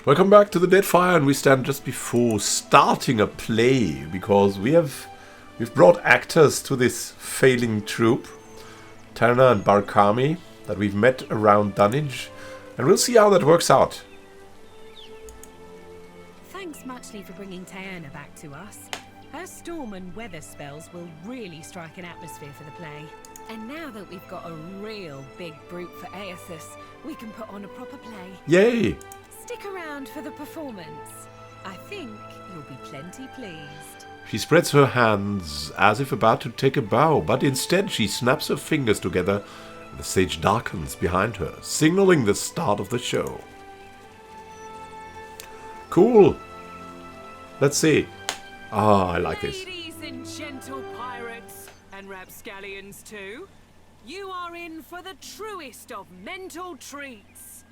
Welcome back to the Deadfire, and we stand just before starting a play because we've brought actors to this failing troupe, Terna and Barkami, that we've met around DUNNAGE, and we'll see how that works out. Thanks muchly for bringing Taerna back to us. Her storm and weather spells will really strike an atmosphere for the play. And now that we've got a real big brute for Eothas, we can put on a proper play. Yay! Stick around for the performance. I think you'll be plenty pleased. She spreads her hands as if about to take a bow, but instead she snaps her fingers together and the stage darkens behind her, signaling the start of the show. Cool! Let's see. Ah, I like this. Ladies and gentle pirates, and rapscallions too, you are in for the truest of mental treats.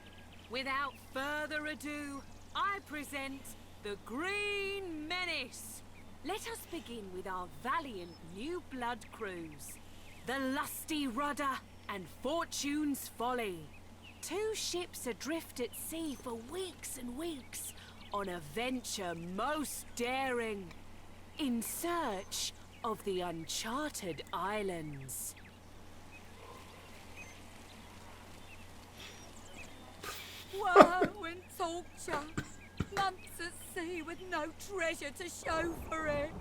Without further ado, I present the Green Menace. Let us begin with our valiant new blood crews, the Lusty Rudder and Fortune's Folly. Two ships adrift at sea for weeks and weeks on a venture most daring, in search of the uncharted islands. Woe and torture. Months at sea with no treasure to show for it.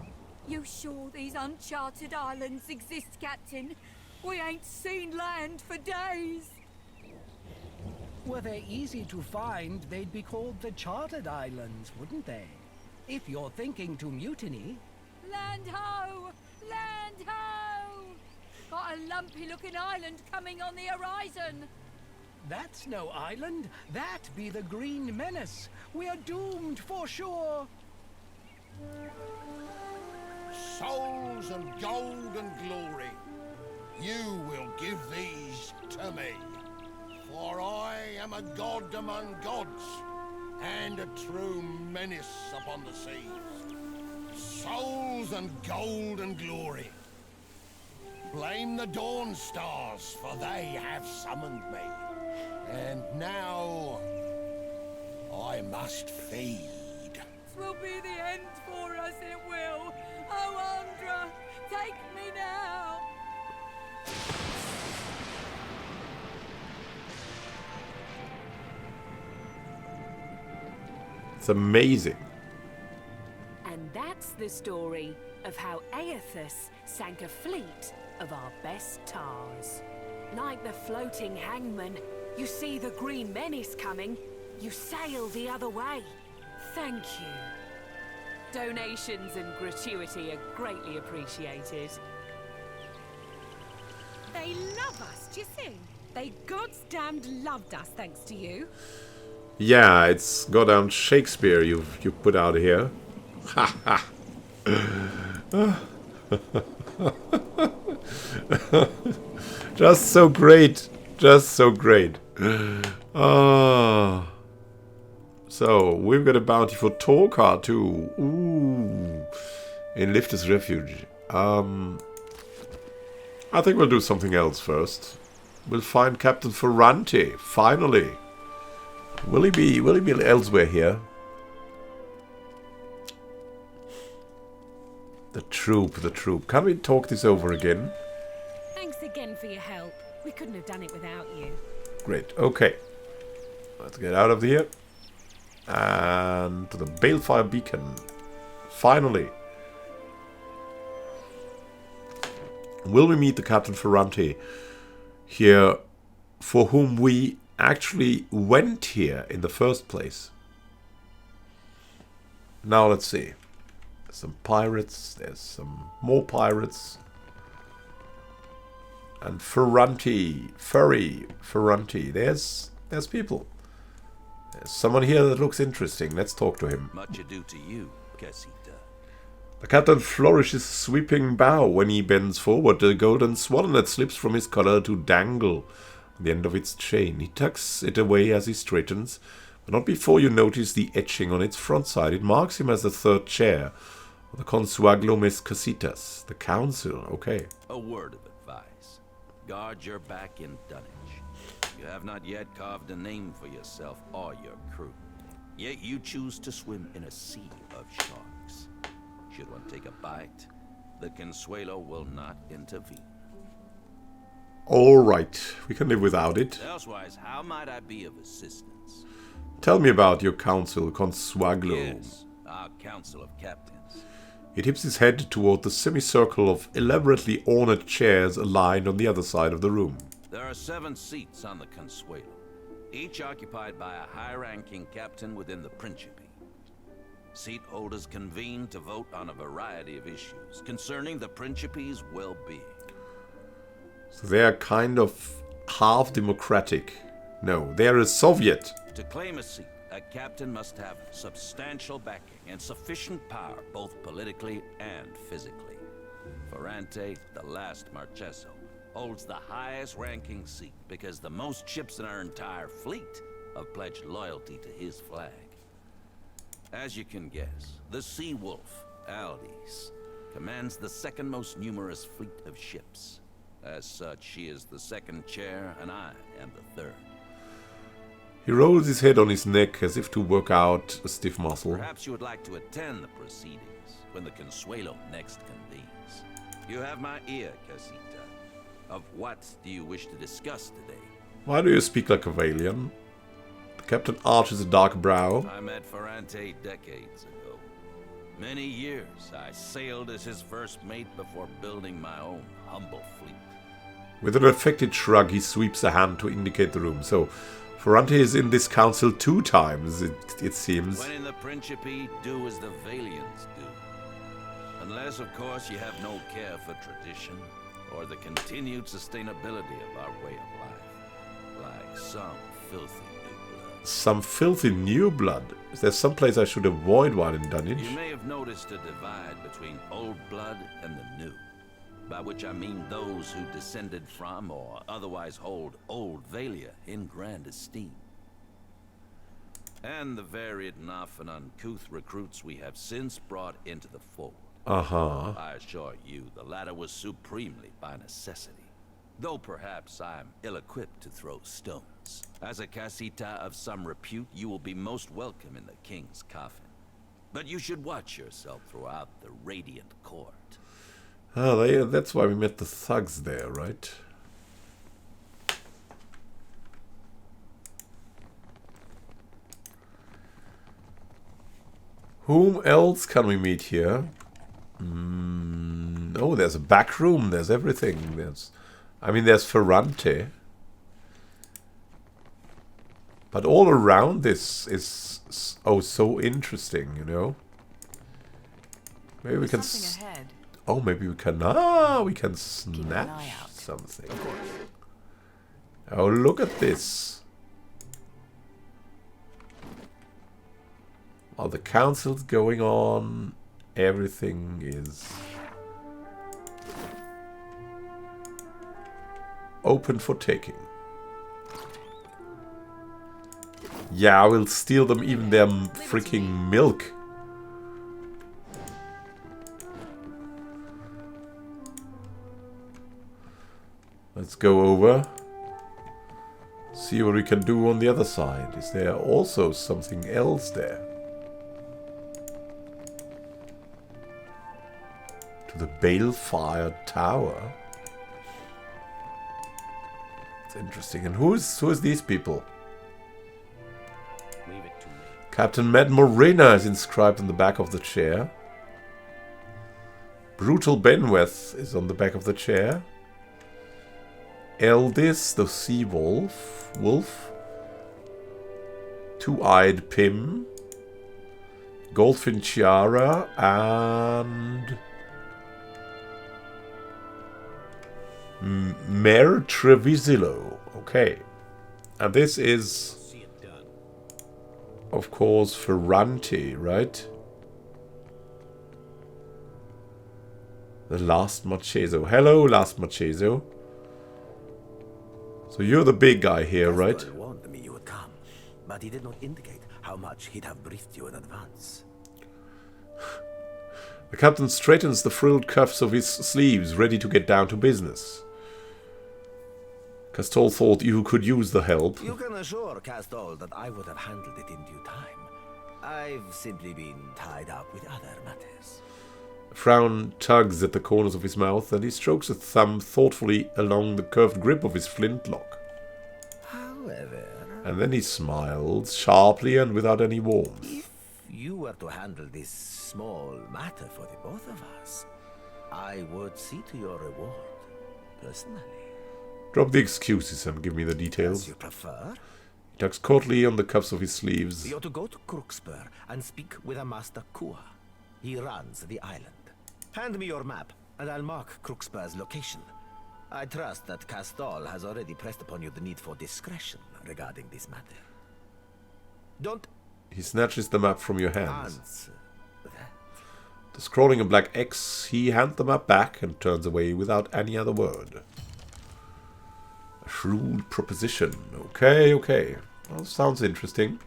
You sure these uncharted islands exist, Captain? We ain't seen land for days. Were they easy to find, they'd be called the Chartered Islands, wouldn't they? If you're thinking to mutiny... Land ho! Land ho! Got a lumpy-looking island coming on the horizon. That's no island. That be the Green Menace. We are doomed for sure. Souls and gold and glory, you will give these to me. For I am a god among gods, and a true menace upon the seas. Souls and gold and glory. Blame the dawn stars, for they have summoned me. And now, I must feed. Twill be the end for us, it will. Oh, Andra, take me now. It's amazing. And that's the story of how Eothas sank a fleet of our best tars. Like the floating hangman, you see the Green Menace coming, you sail the other way. Thank you. Donations and gratuity are greatly appreciated. They love us, do you think? They goddamned loved us thanks to you. Yeah, it's goddamn Shakespeare you put out here. Ha ha. Just so great. Just so great. So, we've got a bounty for Torkar too. Ooh. In Lifter's Refuge. I think we'll do something else first. We'll find Captain Ferrante, finally. Will he be elsewhere here? The troop. Can we talk this over again? Thanks again for your help. We couldn't have done it without you. Great, okay. Let's get out of here. And to the Balefire Beacon. Finally. Will we meet the Captain Ferrante here, for whom we actually went here in the first place? Now let's see. There's some pirates, there's some more pirates. And Ferrante, there's people. There's someone here that looks interesting. Let's talk to him. Much ado to you, Casita. The captain flourishes a sweeping bow when he bends forward. The golden swannet slips from his collar to dangle on the end of its chain. He tucks it away as he straightens, but not before you notice the etching on its front side. It marks him as the third chair of the Consuaglo Mis Casitas, the council. Okay. A word of advice. Guard your back in DUNNAGE. You have not yet carved a name for yourself or your crew. Yet you choose to swim in a sea of sharks. Should one take a bite, the Consuelo will not intervene. Alright, we can live without it. Elsewise, how might I be of assistance? Tell me about your council, Consuaglo. Yes, our council of captains. He tips his head toward the semicircle of elaborately ornate chairs aligned on the other side of the room. There are 7 seats on the Consuelo, each occupied by a high-ranking captain within the Principe. Seat holders convene to vote on a variety of issues concerning the Principe's well-being. So they are kind of half democratic. No, they are a Soviet. To claim a seat, a captain must have substantial backing and sufficient power, both politically and physically. Ferrante, the last Marcheso, holds the highest ranking seat because the most ships in our entire fleet have pledged loyalty to his flag. As you can guess, the Sea Wolf, Aldis, commands the second most numerous fleet of ships. As such, she is the second chair, and I am the third. He rolls his head on his neck as if to work out a stiff muscle. Perhaps you would like to attend the proceedings when the Consuelo next convenes. You have my ear, Casita. Of what do you wish to discuss today? Why do you speak like a Valian? The captain arches a dark brow. I met Ferrante decades ago. Many years I sailed as his first mate before building my own humble fleet. With an affected shrug, he sweeps a hand to indicate the room. So, Ferrante is in this council 2 times, it seems. When in the Principe, do as the Valians do. Unless, of course, you have no care for tradition or the continued sustainability of our way of life. Like some filthy new blood. Some filthy new blood? Is there some place I should avoid while in Dunnage? You may have noticed a divide between old blood and the new. By which I mean those who descended from or otherwise hold old Valia in grand esteem. And the varied and often uncouth recruits we have since brought into the fold. I assure you, the latter was supremely by necessity. Though perhaps I am ill-equipped to throw stones. As a casita of some repute, you will be most welcome in the king's coffin. But you should watch yourself throughout the radiant court. Ah, that's why we met the thugs there, right? Whom else can we meet here? Oh, there's a back room. There's everything. There's Ferrante. But all around this is so interesting, you know. Maybe we can. Oh, maybe we can. We can snatch something. Oh, look at this. While the council's going on, everything is open for taking. Yeah, we'll steal them, even their freaking milk. Let's go over. See what we can do on the other side. Is there also something else there? To the Balefire Tower. It's interesting. And who is these people? Leave it to me. Captain Med Morena is inscribed on the back of the chair. Brutal Benweth is on the back of the chair. Eldis, the Sea Wolf. Two-Eyed Pim. Goldfin Chiara and Mer Trevisillo. Okay. And this is, of course, Ferrante, right? The last Marcheso. Hello, last Marcheso. So you're the big guy here, right? He warned me you would come, but he did not indicate how much he'd have briefed you in advance. The captain straightens the frilled cuffs of his sleeves, ready to get down to business. Castol thought you could use the help. You can assure Castol that I would have handled it in due time. I've simply been tied up with other matters. A frown tugs at the corners of his mouth, and he strokes a thumb thoughtfully along the curved grip of his flintlock. However... And then he smiles, sharply and without any warmth. If you were to handle this small matter for the both of us, I would see to your reward, personally. Drop the excuses and give me the details. As you prefer. He tugs courtly on the cuffs of his sleeves. You're to go to Crooksburg and speak with a Master Kua. He runs the island. Hand me your map, and I'll mark Crooksburg's location. I trust that Castal has already pressed upon you the need for discretion regarding this matter. Don't... He snatches the map from your hands. answer that. Scrolling a black X, he hands the map back and turns away without any other word. A shrewd proposition. Okay, okay. Well, sounds interesting.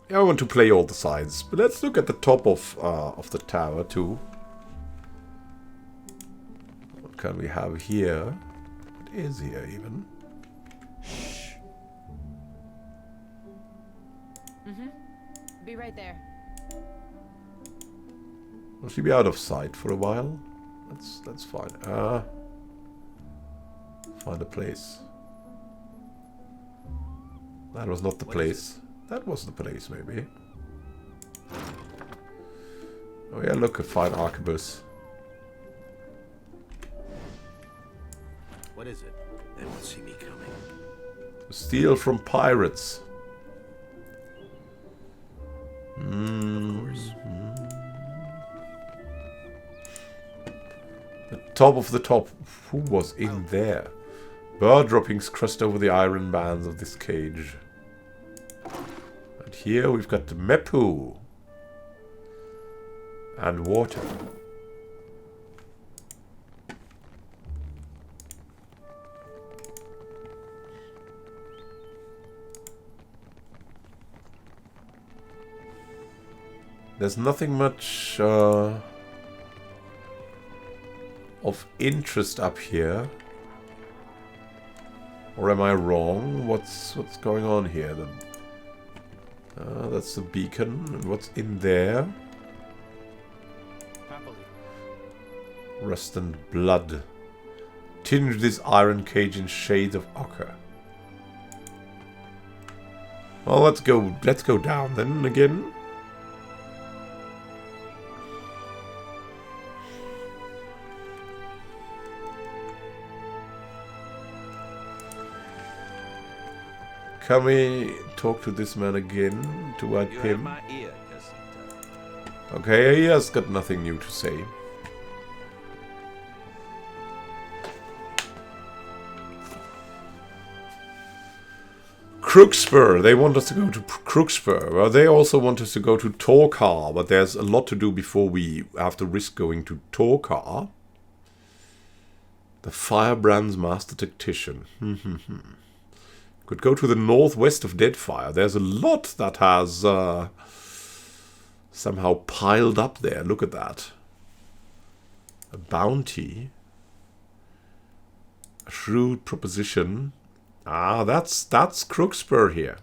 Yeah, I want to play all the sides, but let's look at the top of the tower too. What can we have here? What is here even? Shh. Be right there. Will she be out of sight for a while? That's fine. Find a place. That was not the place. That was the place, maybe. Oh yeah, look, a fine arquebus. What is it? They won't see me coming. Steal from pirates. Of course. The top of the top. Who was in there? Bird droppings crushed over the iron bands of this cage. And here we've got the Mepu. And water. There's nothing much of interest up here. Or am I wrong? What's going on here? That's the beacon. And what's in there? Rust and blood. Tinge this iron cage in shades of ochre. Well, let's go down then again. Can we talk to this man again to wipe him? My ear, Casita. Okay, he has got nothing new to say. Crooksburg. They want us to go to Crooksburg. Well, they also want us to go to Torkar, but there's a lot to do before we have to risk going to Torkar. The Firebrand's Master Tactician. Could go to the northwest of Deadfire. There's a lot that has somehow piled up there. Look at that. A bounty. A shrewd proposition. Ah, that's Crooksburg here.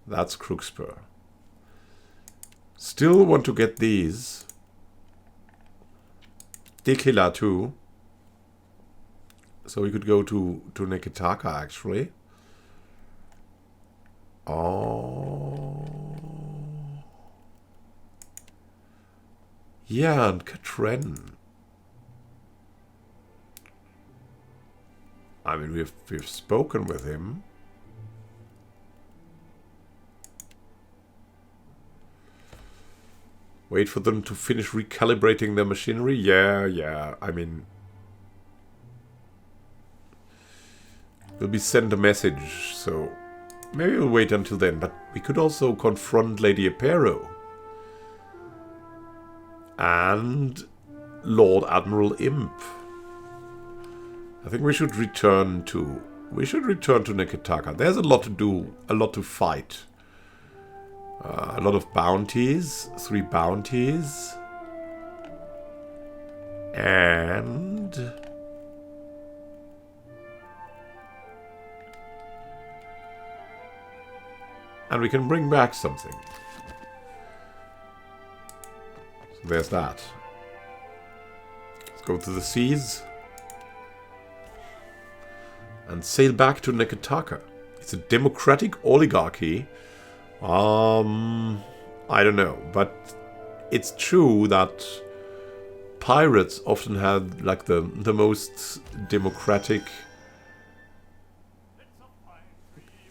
That's Crooksburg. Still want to get these. Tequila too. So we could go to Neketaka actually. Oh. Yeah, and Katren. I mean, we've spoken with him. Wait for them to finish recalibrating their machinery? Yeah. I mean, we'll be sent a message, so maybe we'll wait until then. But we could also confront Lady Apero and Lord Admiral Imp. I think we should return to Neketaka. There's a lot to do, a lot to fight. A lot of bounties, 3 bounties. And... and we can bring back something. So there's that. Let's go to the seas. And sail back to Neketaka. It's a democratic oligarchy. I don't know. But it's true that pirates often had like the most democratic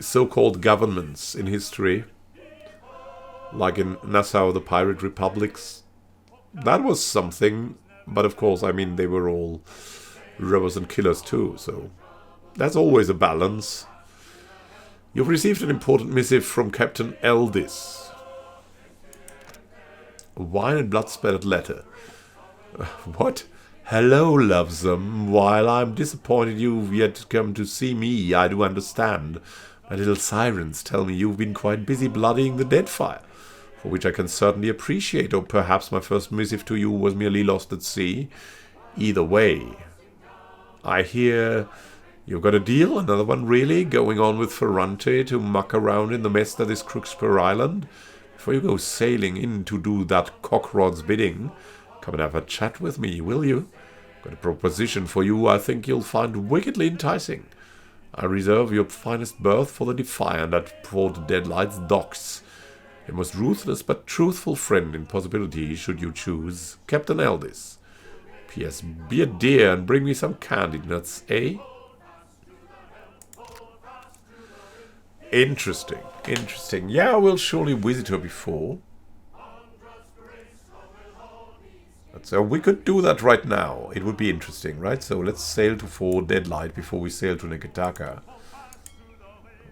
so-called governments in history, like in Nassau, the pirate republics. That was something, but of course, I mean, they were all robbers and killers too, so that's always a balance. You've received an important missive from Captain Eldis. A wine and blood-spattered letter. What? Hello, Lovesome. While I'm disappointed you've yet come to see me, I do understand. My little sirens tell me you've been quite busy bloodying the Deadfire, for which I can certainly appreciate, or perhaps my first missive to you was merely lost at sea. Either way, I hear you've got a deal, another one really, going on with Ferrante to muck around in the mess that is Crookspear Island. Before you go sailing in to do that cockrod's bidding, come and have a chat with me, will you? Got a proposition for you I think you'll find wickedly enticing. I reserve your finest berth for the Defiant at Port Deadlight's docks. A most ruthless but truthful friend in possibility, should you choose. Captain Eldis. P.S. Be a dear and bring me some candied nuts, eh? Interesting, interesting. Yeah, we'll surely visit her before. So we could do that right now. It would be interesting, right? So let's sail to Fort Deadlight before we sail to Neketaka.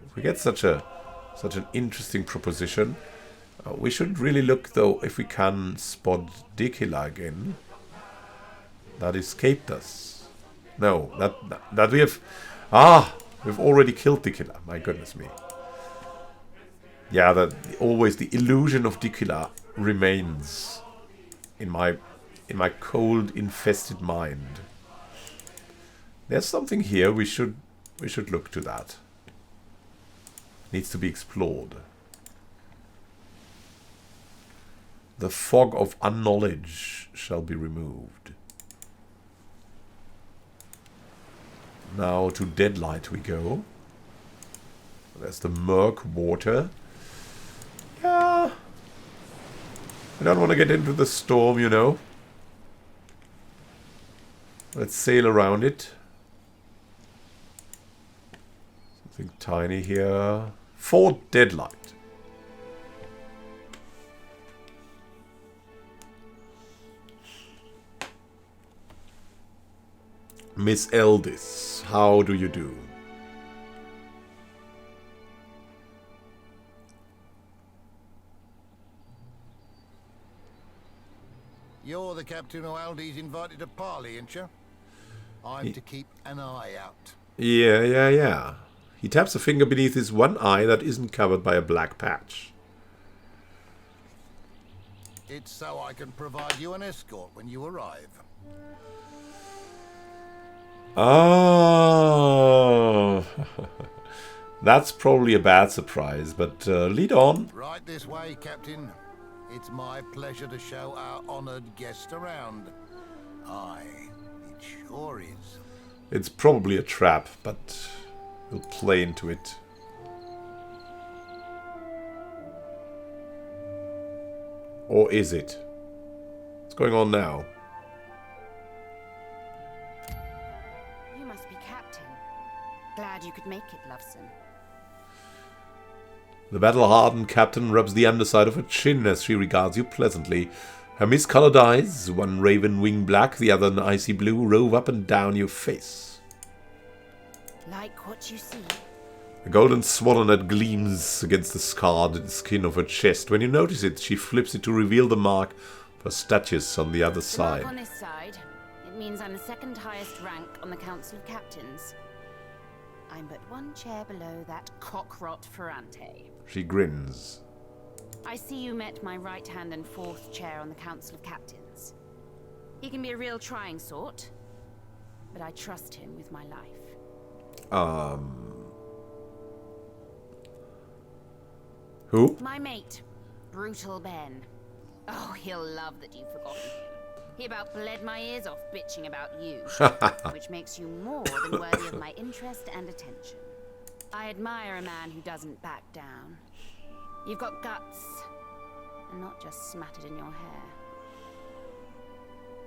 If we get such an interesting proposition. We should really look, though, if we can spot Dikila again. That escaped us. No, that we have... Ah! We've already killed Dikila. My goodness me. Yeah, that always the illusion of Dikila remains in my cold, infested mind. There's something here. We should look to that. Needs to be explored. The fog of unknowledge shall be removed. Now to Deadlight we go. There's the murk water. Yeah. I don't want to get into the storm, you know. Let's sail around it. Something tiny here. Fort Deadlight. Miss Eldis, how do you do? You're the captain who Aldi's invited to parley, ain't you? I'm to keep an eye out. Yeah. He taps a finger beneath his one eye that isn't covered by a black patch. It's so I can provide you an escort when you arrive. Oh, that's probably a bad surprise, but lead on. Right this way, Captain. It's my pleasure to show our honoured guest around. Aye, it sure is. It's probably a trap, but we'll play into it. Or is it? What's going on now? You must be Captain. Glad you could make it, Loveson. The battle-hardened captain rubs the underside of her chin as she regards you pleasantly. Her mist-colored eyes, one raven wing black, the other an icy blue, rove up and down your face. Like what you see? A golden swallow-net gleams against the scarred skin of her chest. When you notice it, she flips it to reveal the mark of her statues on the other side. On this side, it means I'm the second highest rank on the Council of Captains. I'm but one chair below that cockrot Ferrante. She grins. I see you met my right hand and fourth chair on the Council of Captains. He can be a real trying sort, but I trust him with my life. Who? My mate, Brutal Ben. Oh, he'll love that you've forgotten him. He about bled my ears off bitching about you, which makes you more than worthy of my interest and attention. I admire a man who doesn't back down. You've got guts, and not just smattered in your hair.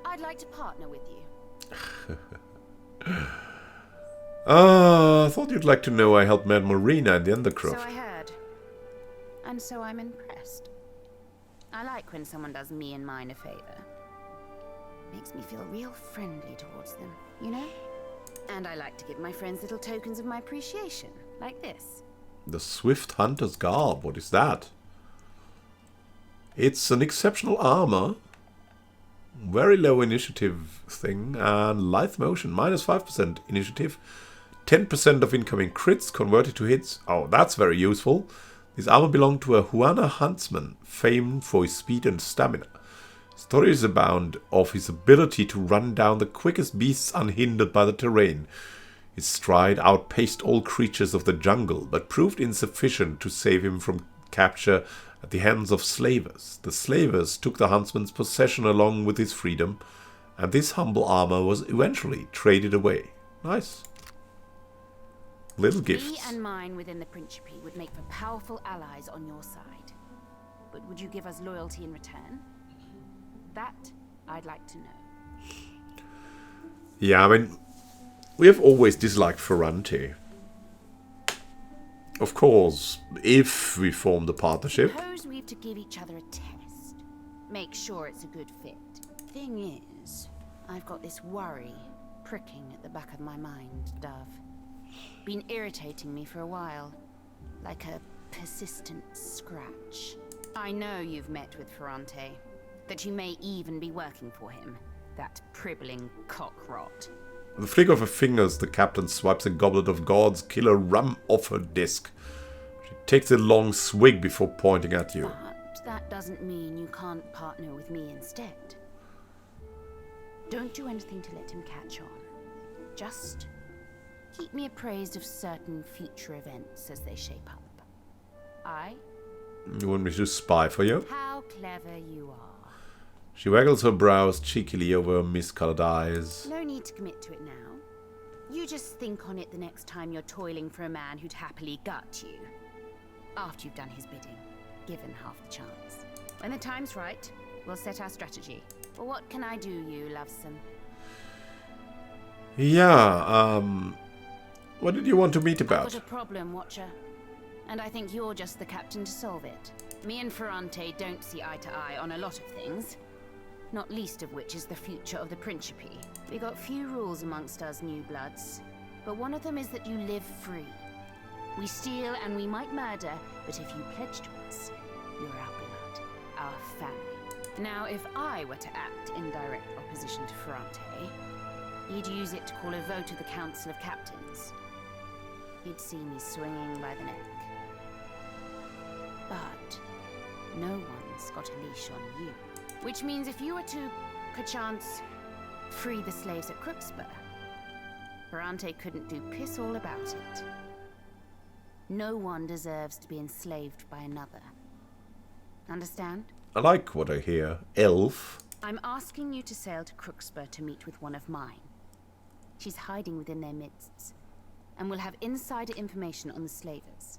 I'd like to partner with you. I thought you'd like to know I helped Mad Marina and the Undercroft. So I heard. And so I'm impressed. I like when someone does me and mine a favor. Makes me feel real friendly towards them, you know? And I like to give my friends little tokens of my appreciation, like this. The Swift Hunter's Garb, what is that? It's an exceptional armor. Very low initiative thing. And lithe motion, minus 5% initiative. 10% of incoming crits converted to hits. Oh, that's very useful. This armor belonged to a Huana huntsman, famed for his speed and stamina. Stories abound of his ability to run down the quickest beasts unhindered by the terrain. His stride outpaced all creatures of the jungle, but proved insufficient to save him from capture at the hands of slavers. The slavers took the huntsman's possession along with his freedom, and this humble armor was eventually traded away. Nice. Little gifts. Me and mine within the Principe would make for powerful allies on your side. But would you give us loyalty in return? That I'd like to know. Yeah, I mean, we have always disliked Ferrante. Of course, if we formed a partnership. Suppose we've to give each other a test. Make sure it's a good fit. Thing is, I've got this worry pricking at the back of my mind, Dove. Been irritating me for a while. Like a persistent scratch. I know you've met with Ferrante. That you may even be working for him. That pribbling cockrot. With a flick of her fingers, the captain swipes a goblet of God's killer rum off her disc. She takes a long swig before pointing at you. But that doesn't mean you can't partner with me instead. Don't do anything to let him catch on. Just keep me appraised of certain future events as they shape up. You want me to spy for you? How clever you are. She waggles her brows cheekily over her mist-colored eyes. No need to commit to it now. You just think on it the next time you're toiling for a man who'd happily gut you. After you've done his bidding, given half the chance. When the time's right, we'll set our strategy. But what can I do, you lovesome? Yeah, what did you want to meet about? I've got a problem, Watcher. And I think you're just the captain to solve it. Me and Ferrante don't see eye to eye on a lot of things. Not least of which is the future of the Principe. We got few rules amongst us new bloods, but one of them is that you live free. We steal and we might murder, but if you pledge to us, you're our blood, our family. Now, if I were to act in direct opposition to Ferrante, he'd use it to call a vote of the Council of Captains. He'd see me swinging by the neck. But no one's got a leash on you. Which means if you were to, perchance, free the slaves at Crooksburg, Ferrante couldn't do piss all about it. No one deserves to be enslaved by another. Understand? I like what I hear. Elf. I'm asking you to sail to Crooksburg to meet with one of mine. She's hiding within their midst, and will have insider information on the slavers.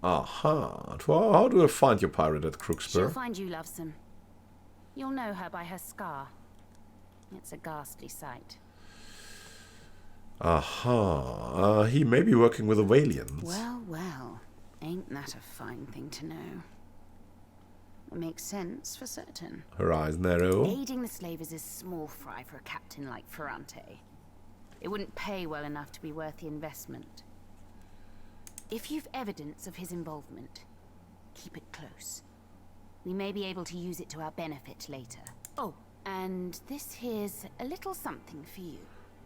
Aha. Well, how do I find your pirate at Crooksburg? She'll find you, lovesome. You'll know her by her scar. It's a ghastly sight. Aha. He may be working with the Valians. Well, well. Ain't that a fine thing to know? It makes sense, for certain. Her eyes narrow. Aiding the slavers is small fry for a captain like Ferrante. It wouldn't pay well enough to be worth the investment. If you've evidence of his involvement, keep it close. We may be able to use it to our benefit later. Oh, and this here's a little something for you.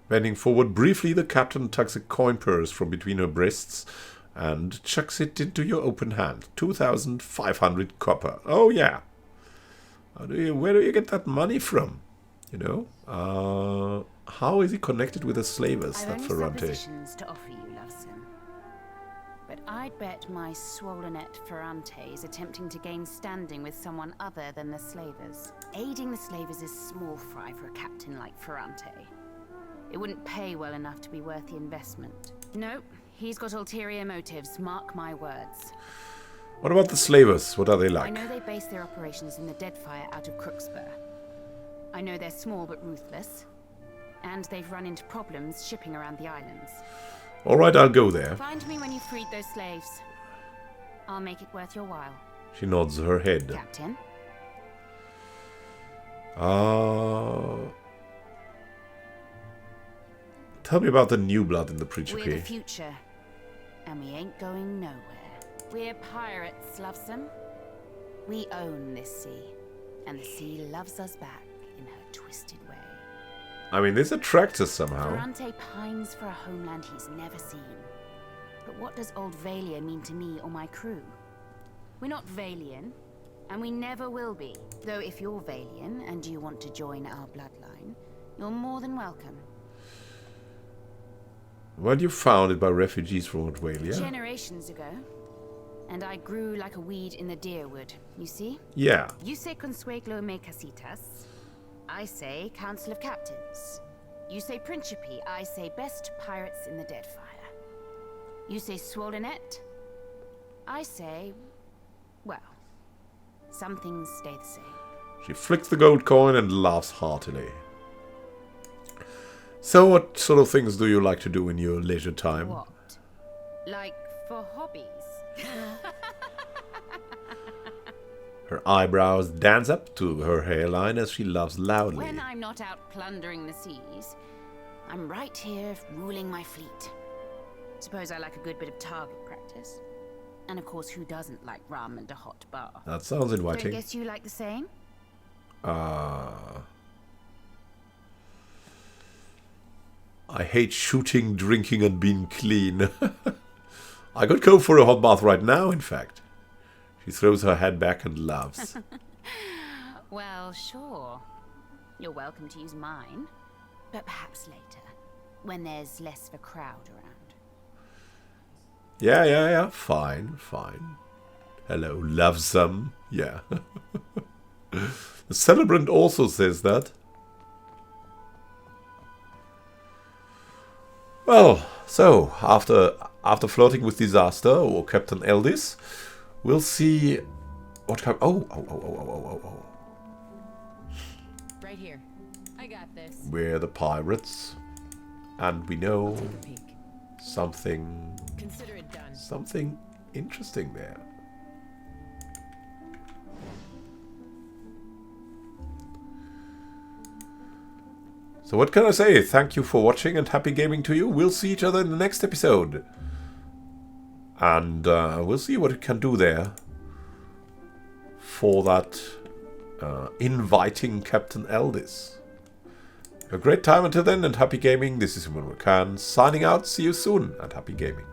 Bending forward briefly, the captain tucks a coin purse from between her breasts and chucks it into your open hand. 2,500 copper. Oh, yeah. Where do you get that money from? You know? How is he connected with the slavers, I've that only Ferrante? suppositions to offer you, Loveson. But I'd bet my swollenette Ferrante is attempting to gain standing with someone other than the slavers. Aiding the slavers is small fry for a captain like Ferrante. It wouldn't pay well enough to be worth the investment. No, he's got ulterior motives, mark my words. What about the slavers? What are they like? I know they base their operations in the Deadfire out of Crooksburg. I know they're small but ruthless. And they've run into problems shipping around the islands. Alright, I'll go there. Find me when you've freed those slaves. I'll make it worth your while. She nods her head. Captain? Tell me about the new blood in the We're the Principe. future. And we ain't going nowhere. We're pirates, Loveson. We own this sea. And the sea loves us back in her twisted way. I mean, this attracts us somehow. Ferrante pines for a homeland he's never seen. But what does Old Valia mean to me or my crew? We're not Valian, and we never will be. Though if you're Valian and you want to join our bloodline, you're more than welcome. Well, you founded by refugees from Otwalia. Generations ago. And I grew like a weed in the deerwood, you see? Yeah. You say Consueglo me casitas. I say Council of Captains. You say Principe. I say best pirates in the Deadfire. You say Swollenette. I say, well, some things stay the same. She flicks the gold coin and laughs heartily. So what sort of things do you like to do in your leisure time? What? Like for hobbies? Her eyebrows dance up to her hairline as she laughs loudly. When I'm not out plundering the seas, I'm right here ruling my fleet. Suppose I like a good bit of target practice. And of course, who doesn't like rum and a hot bath? That sounds inviting. Don't guess you like the same? I hate shooting, drinking, and being clean. I could go for a hot bath right now, in fact. She throws her head back and laughs. Well, sure. You're welcome to use mine. But perhaps later, when there's less of a crowd around. Yeah. Fine. Hello, love some. Yeah. The celebrant also says that. Well, so, after flirting with Disaster or Captain Eldis, we'll see what kind. Oh. Right here. I got this. We're the pirates, and we know Take a peek. something Consider it done. something interesting there. So what can I say? Thank you for watching and happy gaming to you. We'll see each other in the next episode. And we'll see what we can do there for that inviting Captain Eldis. A great time until then and happy gaming. This is Simon Khan signing out. See you soon and happy gaming.